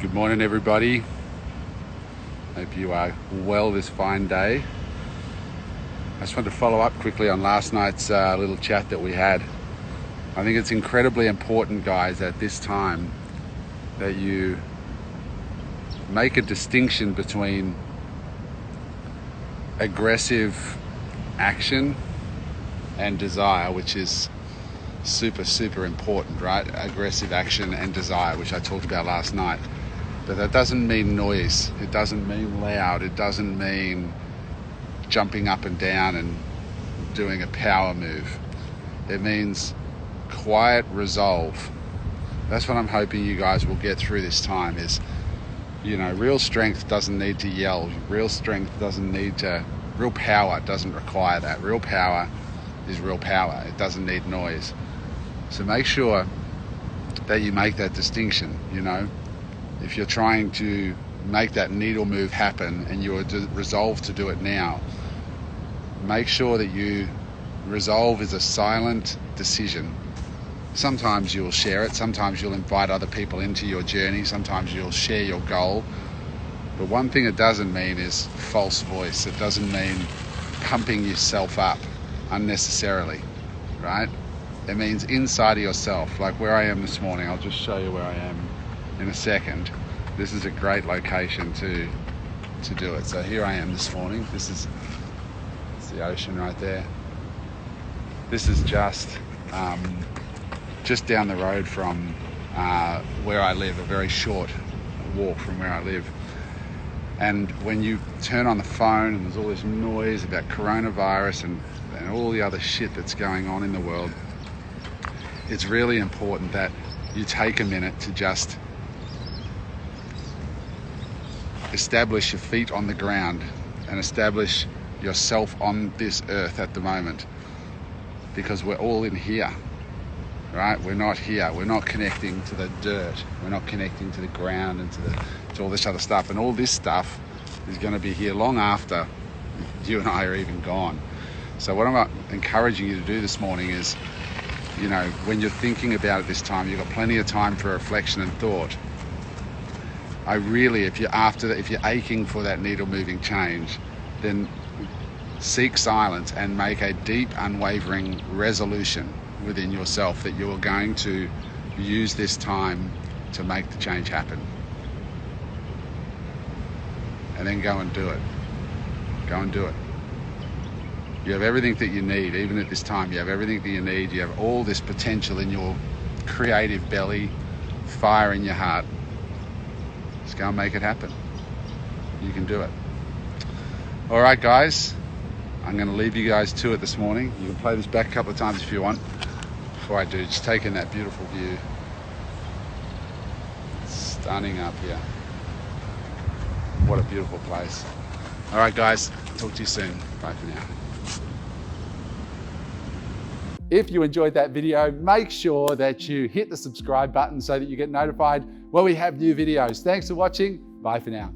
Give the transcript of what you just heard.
Good morning, everybody. Hope you are well this fine day. I just wanted to follow up quickly on last night's little chat that we had. I think it's incredibly important, guys, at this time that you make a distinction between aggressive action and desire, which is super important, right? Aggressive action and desire, which I talked about last night. But that doesn't mean noise. It doesn't mean loud. It doesn't mean jumping up and down and doing a power move. It means quiet resolve. That's what I'm hoping you guys will get through this time is, real strength doesn't need to yell. Real power doesn't require that. Real power is real power. It doesn't need noise. So make sure that you make that distinction, If you're trying to make that needle move happen and you are resolved to do it now, make sure that resolve is a silent decision. Sometimes you'll share it, sometimes you'll invite other people into your journey, sometimes you'll share your goal. But one thing it doesn't mean is false voice. It doesn't mean pumping yourself up unnecessarily, right? It means inside of yourself, like where I am this morning. I'll just show you where I am in a second. This is a great location to do it. So here I am this morning. It's the ocean right there. This is just down the road from where I live, a very short walk from where I live. And when you turn on the phone and there's all this noise about coronavirus and all the other shit that's going on in the world, it's really important that you take a minute to just establish your feet on the ground and establish yourself on this earth at the moment, because we're all in here, right? We're not here. We're not connecting to the dirt. We're not connecting to the ground and to all this other stuff. And all this stuff is going to be here long after you and I are even gone. So what I'm encouraging you to do this morning is, when you're thinking about it this time, you've got plenty of time for reflection and thought. If you're aching for that needle moving change, then seek silence and make a deep, unwavering resolution within yourself that you are going to use this time to make the change happen. And then go and do it. Go and do it. You have everything that you need. Even at this time, you have everything that you need. You have all this potential in your creative belly, fire in your heart. Just go and make it happen. You can do it. All right, guys. I'm going to leave you guys to it this morning. You can play this back a couple of times if you want. Before I do, just take in that beautiful view. It's stunning up here. What a beautiful place. All right, guys. Talk to you soon. Bye for now. If you enjoyed that video, make sure that you hit the subscribe button so that you get notified when we have new videos. Thanks for watching. Bye for now.